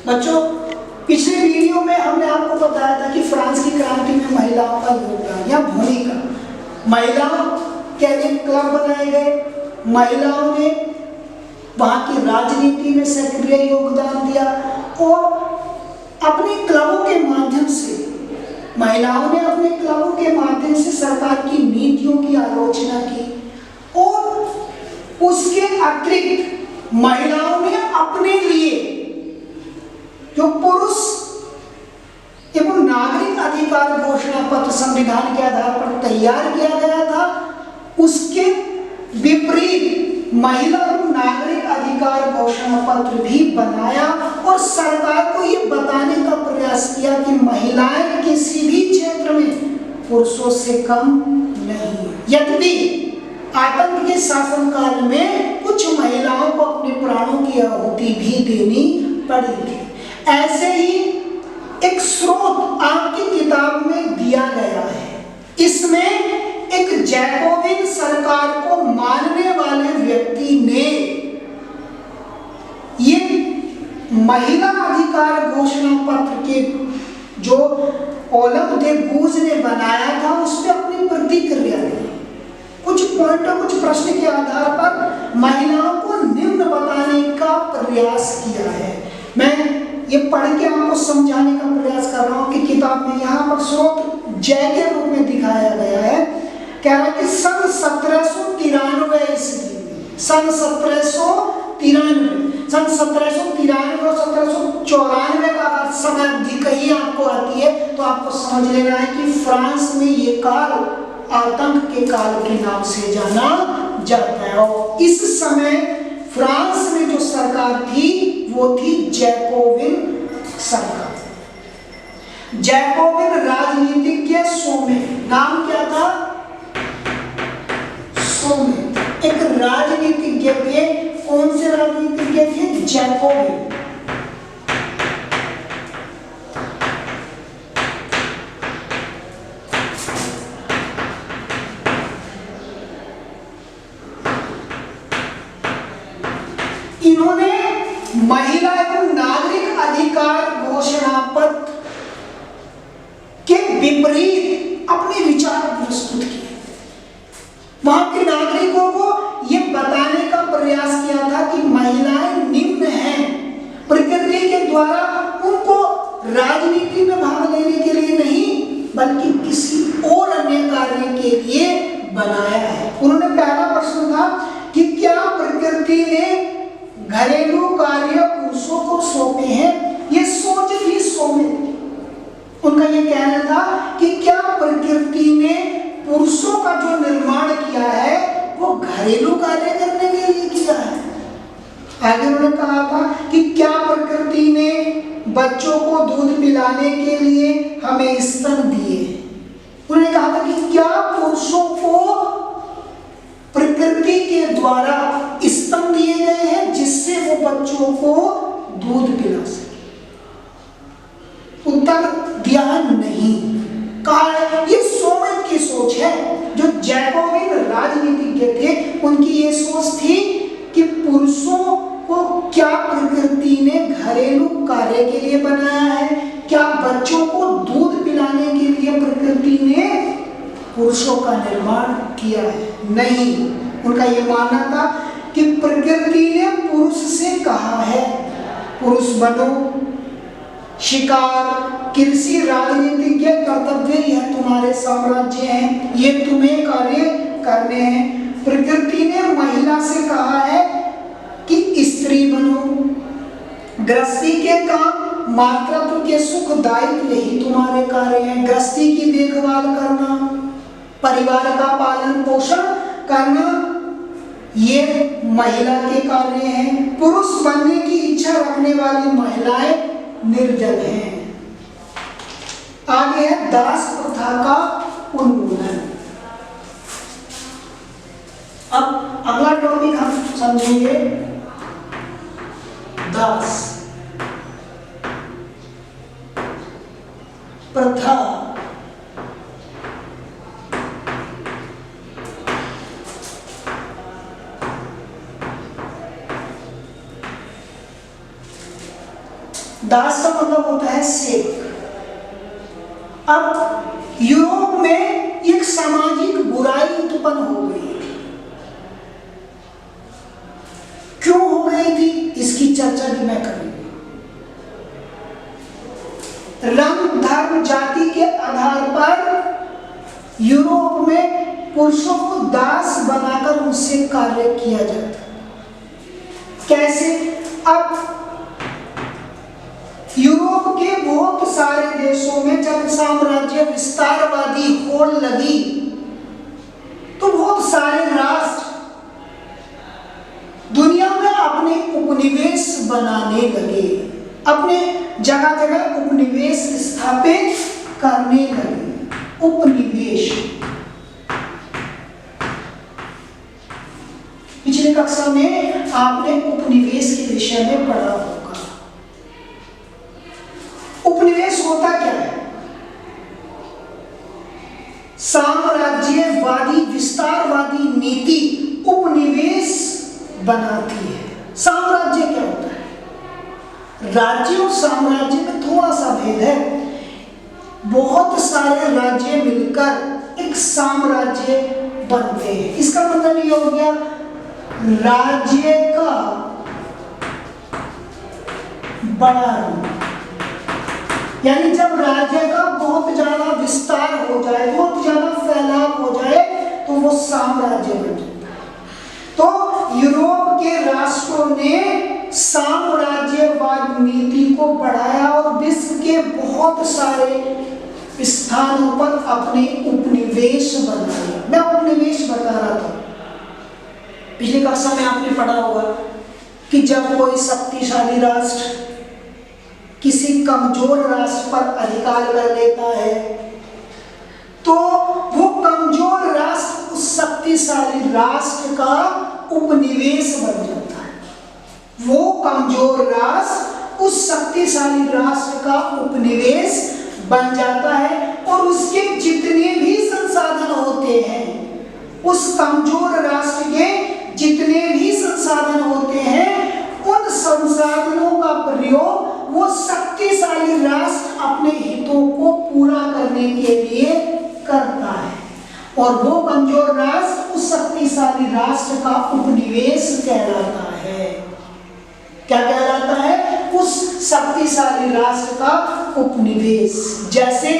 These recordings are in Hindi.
बच्चों, पिछले वीडियो में हमने आपको बताया था कि फ्रांस की क्रांति में महिलाओं का योगदान या भूमिका, महिलाओं के अनेक क्लब बनाए गए, महिलाओं ने वहां की राजनीति में सक्रिय योगदान दिया और अपने क्लबों के माध्यम से, महिलाओं ने अपने क्लबों के माध्यम से सरकार की नीतियों की आलोचना की और उसके अतिरिक्त महिलाओं ने अपने लिए जो पुरुष एवं नागरिक अधिकार घोषणा पत्र संविधान के आधार पर तैयार किया गया था, उसके विपरीत महिला एवं नागरिक अधिकार घोषणा पत्र भी बनाया और सरकार को ये बताने का प्रयास किया कि महिलाएं किसी भी क्षेत्र में पुरुषों से कम नहीं। यद्यपि आतंक के शासनकाल में कुछ महिलाओं को अपने प्राणों की आहुति भी देनी पड़ी थी। ऐसे ही एक स्रोत आपकी किताब में दिया गया है। इसमें एक जैकोबिन सरकार को मानने वाले व्यक्ति ने ये महिला अधिकार घोषणा पत्र के जो ओलम दे गूज ने बनाया था उस पर अपनी प्रतिक्रिया दी। कुछ पॉइंट और कुछ प्रश्न के आधार पर महिलाओं को निम्न बताने का प्रयास किया है। मैं ये पढ़ के आपको समझाने का प्रयास कर रहा हूँ कि किताब में यहाँ पर स्रोत जय के रूप में दिखाया गया है। कह रहा है कि सन 1793 ईस्वी में, सन 1793 और 1794 का अगर समय अवधि कहीं आपको आती है तो आपको समझ लेना है कि फ्रांस में ये काल आतंक के काल के नाम से जाना जाता है। और इस समय फ्रांस में जो सरकार थी वो थी जैकोबिन सरकार। जैकोबिन राजनीतिज्ञ सोमे, नाम क्या था? सोमे एक राजनीतिज्ञ थे। कौन से राजनीतिज्ञ थे? जैकोबिन। इन्होंने महिला एवं नागरिक अधिकार घोषणा पत्र के विपरीत अपने विचार प्रस्तुत किए। वहां के नागरिकों को यह बताने का प्रयास किया था कि महिलाएं निम्न हैं, प्रकृति के द्वारा उनको राजनीति में भाग लेने के लिए नहीं बल्कि किसी और अन्य कार्य के लिए बनाया है। उन्होंने पहला प्रश्न था कि क्या प्रकृति ने घरेलू कार्य पुरुषों को सौंपे हैं? ये सोच भी सोमे। उनका ये कहना था कि क्या प्रकृति ने पुरुषों का जो निर्माण किया है वो घरेलू कार्य करने के लिए किया है। आगे उन्होंने कहा था कि क्या प्रकृति ने बच्चों को दूध पिलाने के लिए हमें स्तन दिए। उन्होंने कहा था कि क्या पुरुषों को प्रकृति के द्वारा स्तन दिए गए हैं जिससे वो बच्चों को दूध पिला सके। उत्तर दिया नहीं। कहा ये सोमेन की सोच है। जो जैकोबिन राजनीतिज्ञ थे उनकी ये सोच थी कि पुरुषों को क्या प्रकृति ने घरेलू कार्य के लिए बनाया है, क्या बच्चों को दूध पिलाने के लिए प्रकृति ने पुरुषों का निर्माण किया है? नहीं। उनका ये मानना था कि प्रकृति ने पुरुष से कहा है पुरुष बनो, शिकार, कृषि, राजनीतिज्ञ कर्तव्य यह तुम्हारे साम्राज्य हैं, ये तुम्हें कार्य करने हैं। प्रकृति ने महिला से कहा है कि स्त्री बनो, गृहस्थी के काम, मातृत्व के सुख दायित्व यही तुम्हारे कार्य हैं। गृहस्थी की देखभाल करना, परिवार का पालन पोषण करना ये महिला के कार्य हैं। पुरुष बनने की इच्छा रखने वाली महिलाएं निर्जल हैं। आगे है दास प्रथा का उन्मूलन। अब अगला टॉपिक हम समझेंगे दास प्रथा। दास का मतलब होता है सेवक। अब यूरोप में एक सामाजिक बुराई उत्पन्न हो गई। क्यों हो गई थी इसकी चर्चा भी मैं करूंगी। रंग, धर्म, जाति के आधार पर यूरोप में पुरुषों को दास बनाकर उससे कार्य किया जाता। कैसे? अब यूरोप के बहुत सारे देशों में जब साम्राज्य विस्तारवादी होड़ लगी तो बहुत सारे राष्ट्र दुनिया में अपने उपनिवेश बनाने लगे, अपने जगह जगह उपनिवेश स्थापित करने लगे। उपनिवेश पिछले कक्षा में आपने उपनिवेश के विषय में पढ़ा होगा। उपनिवेश होता क्या है? साम्राज्यवादी विस्तारवादी नीति उपनिवेश बनाती है। साम्राज्य क्या होता है? राज्य और साम्राज्य में थोड़ा सा भेद है। बहुत सारे राज्य मिलकर एक साम्राज्य बनते हैं। इसका मतलब ये हो गया राज्य का बड़ा रूप। यानी जब राज्य का बहुत ज्यादा विस्तार हो जाए, बहुत ज्यादा फैलाव हो जाए तो वो साम्राज्य बन जाता है। तो यूरोप के राष्ट्रों ने साम्राज्यवाद नीति को बढ़ाया और विश्व के बहुत सारे स्थानों पर अपने उपनिवेश बनाए। मैं उपनिवेश बता रहा था, पिछली कक्षा में आपने पढ़ा होगा कि जब कोई शक्तिशाली राष्ट्र किसी कमजोर राष्ट्र पर अधिकार कर लेता है तो वो कमजोर राष्ट्र उस शक्तिशाली राष्ट्र का उपनिवेश बन जाता है। वो कमजोर राष्ट्र उस शक्तिशाली राष्ट्र का उपनिवेश बन जाता है और उसके जितने भी संसाधन होते हैं, उस कमजोर राष्ट्र के जितने भी संसाधन होते हैं, उन संसाधनों का प्रयोग वो शक्तिशाली राष्ट्र अपने हितों को पूरा करने के लिए करता है और वो कमजोर राष्ट्र उस शक्तिशाली राष्ट्र का उपनिवेश कहलाता है। क्या कहलाता है? उस शक्तिशाली राष्ट्र का उपनिवेश। जैसे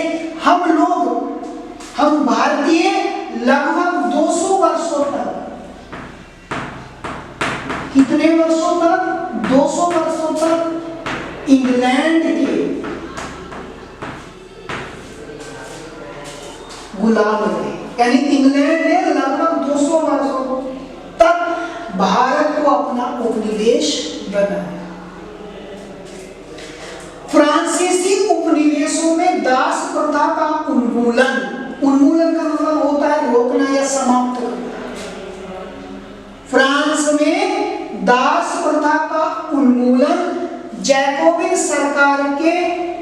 हम भारतीय लगभग 200 वर्षों तक, कितने वर्षों तक? 200 वर्षों तक इंग्लैंड के गुलाम रहे। यानी इंग्लैंड ने लगभग 200 वर्षों तक भारत को अपना उपनिवेश बनाया। फ्रांसीसी उपनिवेशों में दास प्रथा का उन्मूलन का मतलब होता है रोकना या समाप्त करना। फ्रांस में दास प्रथा का उन्मूलन जैकोबिन सरकार के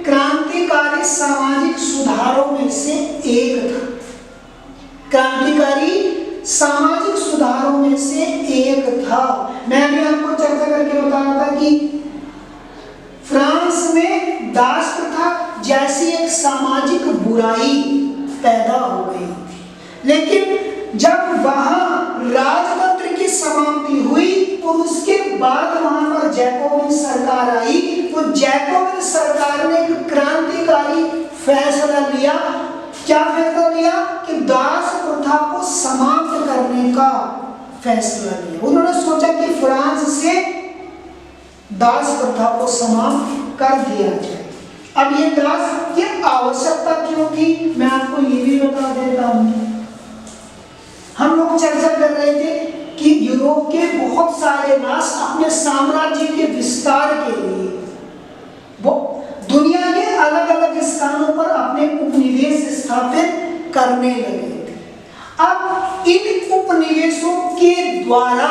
क्रांतिकारी सामाजिक सुधारों में से एक था। क्रांतिकारी सामाजिक सुधारों में से एक था। मैं अभी आपको चर्चा करके बता रहा था कि फ्रांस में दास प्रथा जैसी एक सामाजिक बुराई पैदा हो गई, लेकिन जब वहां राजतंत्र की समाप्ति हुई और उसके बाद वहां पर जैकोबिन सरकार आई तो जैकोबिन सरकार ने एक क्रांतिकारी फैसला लिया। क्या फैसला लिया? कि दास प्रथा को समाप्त करने का फैसला लिया। उन्होंने सोचा कि फ्रांस से दास प्रथा को समाप्त कर दिया जाए। अब ये दास की आवश्यकता क्यों थी, मैं आपको ये भी बता देता हूं। हम लोग चर्चा कर रहे थे कि यूरोप के बहुत सारे राष्ट्र अपने साम्राज्य के विस्तार के लिए वो दुनिया के अलग अलग स्थानों पर अपने उपनिवेश स्थापित करने लगे थे। अब इन उपनिवेशों के द्वारा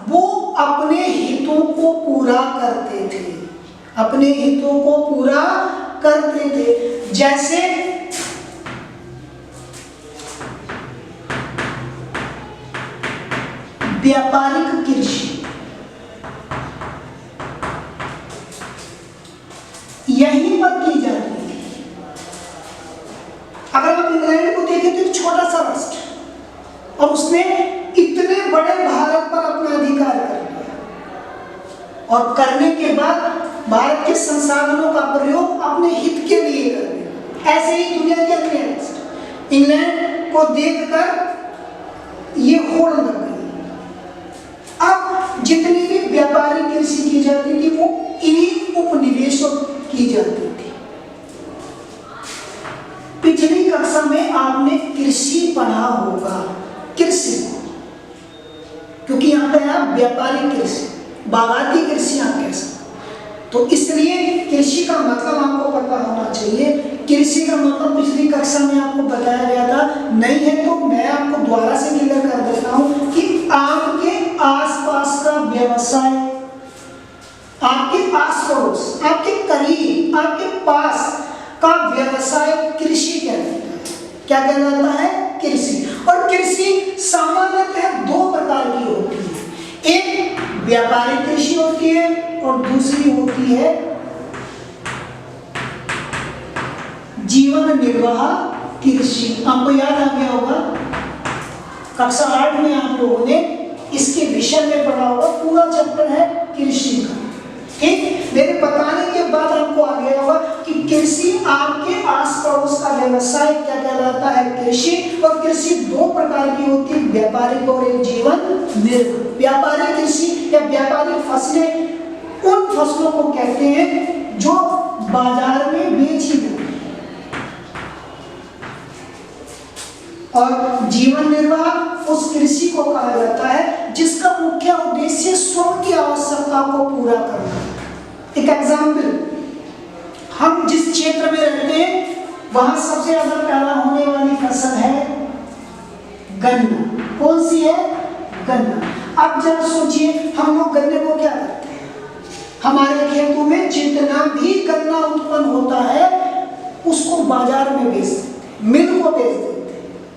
वो अपने हितों को पूरा करते थे, अपने हितों को पूरा करते थे। जैसे व्यापारिक कृषि, देखें तो एक छोटा सा राष्ट्र, और उसने इतने बड़े भारत पर अपना अधिकार कर लिया, और करने के बाद भारत के संसाधनों का प्रयोग अपने हित के लिए कर लिया। ऐसे ही दुनिया के अन्य राष्ट्र इंग्लैंड को देखकर ये होड़ लग गई। अब जितनी भी व्यापारिक कृषि की जाती थी वो इन्हीं उपनिवेशों की जाती थी। पिछली कक्षा में आपने कृषि पढ़ा होगा, कृषि, क्योंकि यहाँ पे है व्यापारिक कृषि, बागायती कृषि आप कह सकते, तो इसलिए कृषि का मतलब आपको पता होना चाहिए। कृषि का मतलब पिछली कक्षा में आपको बताया गया था, नहीं है तो मैं आपको दोबारा से क्लियर कर देता हूँ कि आपके आसपास का व्यवसाय, आपके आस पड़ोस, आपके करीब, आपके पास का व्यवसाय कृषि कहलाता है। क्या कहलाता है? कृषि। और कृषि सामान्यतः दो प्रकार की होती है, एक व्यापारिक कृषि होती है और दूसरी होती है जीवन निर्वाह कृषि। आपको याद आ गया होगा, कक्षा 8 में आप लोगों ने इसके विषय में पढ़ा होगा, पूरा चैप्टर है कृषि का। ठीक, मेरे बताने के बाद आपको आ गया होगा कि कृषि आपके आस पड़ोस का व्यवसाय क्या कहलाता है? कृषि। और कृषि दो प्रकार की होती है, व्यापारिक और एक जीवन निर्वाह। व्यापारिक कृषि या व्यापारिक फसलें उन फसलों को कहते हैं जो बाजार में बेची जाती है, और जीवन निर्वाह उस कृषि को कहा जाता है जिसका मुख्य उद्देश्य स्वयं की आवश्यकता को पूरा करना। एक एग्जाम्पल, हम जिस क्षेत्र में रहते हैं वहां सबसे ज्यादा पैदा होने वाली फसल है गन्ना। कौन सी है? गन्ना। अब जरा सोचिए, हम लोग गन्ने को क्या करते हैं? हमारे खेतों में जितना भी गन्ना उत्पन्न होता है उसको बाजार में बेच देते हैं, मिल को बेच देते हैं।